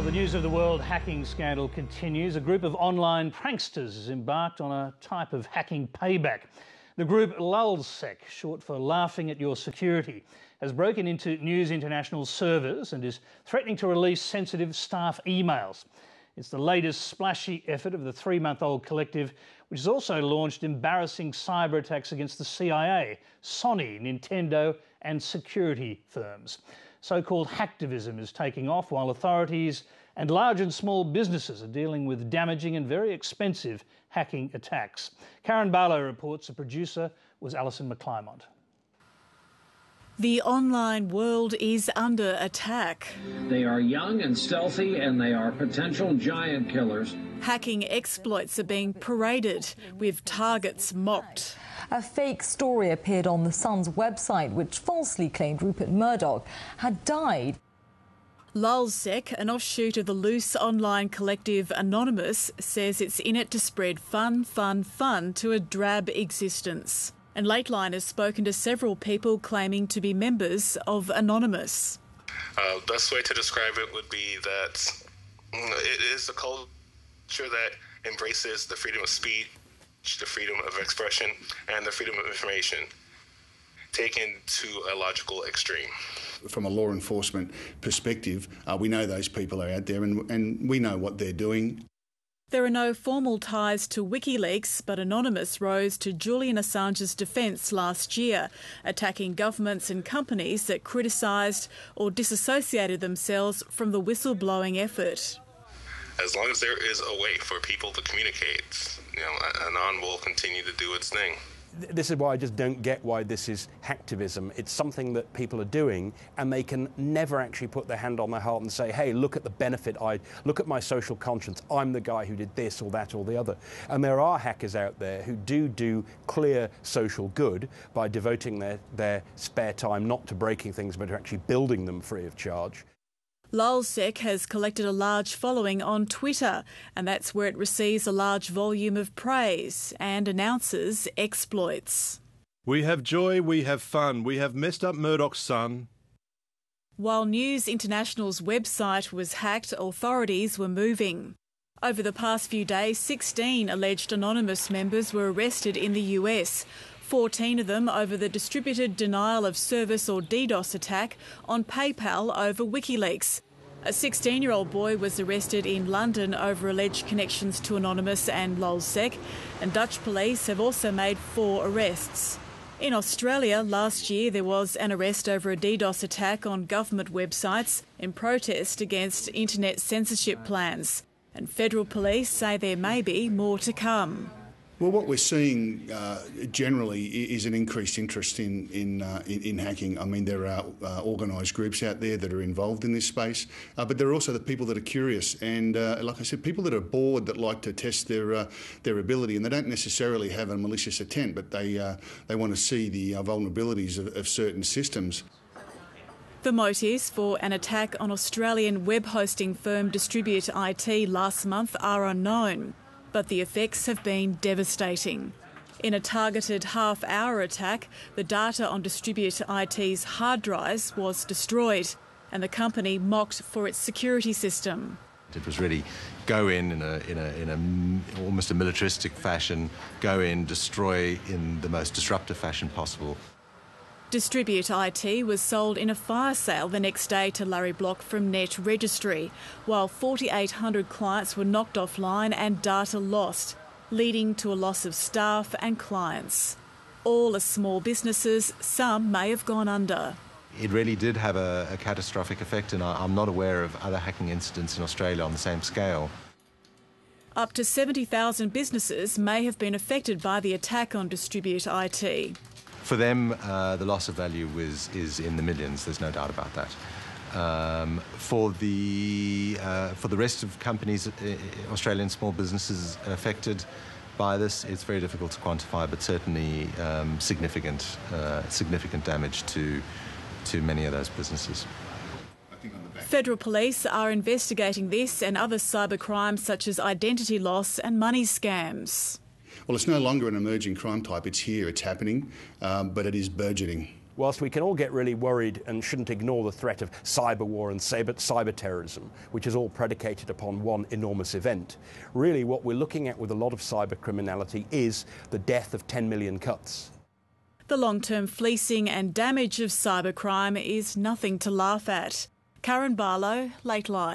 Well, the news of the world hacking scandal continues. A group of online pranksters has embarked on a type of hacking payback. The group LulzSec, short for Laughing at Your Security, has broken into News International's servers and is threatening to release sensitive staff emails. It's the latest splashy effort of the 3-month-old collective, which has also launched embarrassing cyber attacks against the CIA, Sony, Nintendo and security firms. So-called hacktivism is taking off while authorities and large and small businesses are dealing with damaging and very expensive hacking attacks. Karen Barlow reports. The producer was Alison McClymont. The online world is under attack. They are young and stealthy, and they are potential giant killers. Hacking exploits are being paraded, with targets mocked. A fake story appeared on The Sun's website which falsely claimed Rupert Murdoch had died. LulzSec, an offshoot of the loose online collective Anonymous, says it's in it to spread fun to a drab existence. And Lateline has spoken to several people claiming to be members of Anonymous. Best way to describe it would be that it is a culture that embraces the freedom of speech, the freedom of expression, and the freedom of information, taken to a logical extreme. From a law enforcement perspective, we know those people are out there and we know what they're doing. There are no formal ties to WikiLeaks, but Anonymous rose to Julian Assange's defence last year, attacking governments and companies that criticised or disassociated themselves from the whistleblowing effort. As long as there is a way for people to communicate, Anon will continue to do its thing. This is why I just don't get why this is hacktivism. It's something that people are doing and they can never actually put their hand on their heart and say, hey, look at the benefit, look at my social conscience, I'm the guy who did this or that or the other. And there are hackers out there who do clear social good by devoting their spare time not to breaking things but to actually building them free of charge. LulzSec has collected a large following on Twitter, and that's where it receives a large volume of praise and announces exploits. We have joy, we have fun, we have messed up Murdoch's son. While News International's website was hacked, authorities were moving. Over the past few days, 16 alleged Anonymous members were arrested in the US. 14 of them over the distributed denial of service or DDoS attack on PayPal over WikiLeaks. A 16-year-old boy was arrested in London over alleged connections to Anonymous and LulzSec, and Dutch police have also made 4 arrests. In Australia, last year there was an arrest over a DDoS attack on government websites in protest against internet censorship plans, and federal police say there may be more to come. Well, what we're seeing generally is an increased interest in hacking. I mean, there are organised groups out there that are involved in this space, but there are also the people that are curious and, like I said, people that are bored that like to test their ability, and they don't necessarily have a malicious intent, but they want to see the vulnerabilities of certain systems. The motives for an attack on Australian web hosting firm Distribute IT last month are unknown, but the effects have been devastating. In a targeted half-hour attack, the data on Distribute IT's hard drives was destroyed, and the company mocked for its security system. It was really go in almost a militaristic fashion, go in, destroy in the most disruptive fashion possible. Distribute IT was sold in a fire sale the next day to Larry Block from Net Registry, while 4,800 clients were knocked offline and data lost, leading to a loss of staff and clients. All are small businesses, some may have gone under. It really did have a catastrophic effect, and I'm not aware of other hacking incidents in Australia on the same scale. Up to 70,000 businesses may have been affected by the attack on Distribute IT. For them, the loss of value is in the millions. There's no doubt about that. For the rest of companies, Australian small businesses affected by this, it's very difficult to quantify, but certainly significant damage to many of those businesses. Federal police are investigating this and other cyber crimes such as identity loss and money scams. Well, it's no longer an emerging crime type. It's here, it's happening, but it is burgeoning. whilst we can all get really worried and shouldn't ignore the threat of cyber war and cyber terrorism, which is all predicated upon one enormous event, really what we're looking at with a lot of cyber criminality is the death of 10 million cuts. The long-term fleecing and damage of cybercrime is nothing to laugh at. Karen Barlow, Late Line.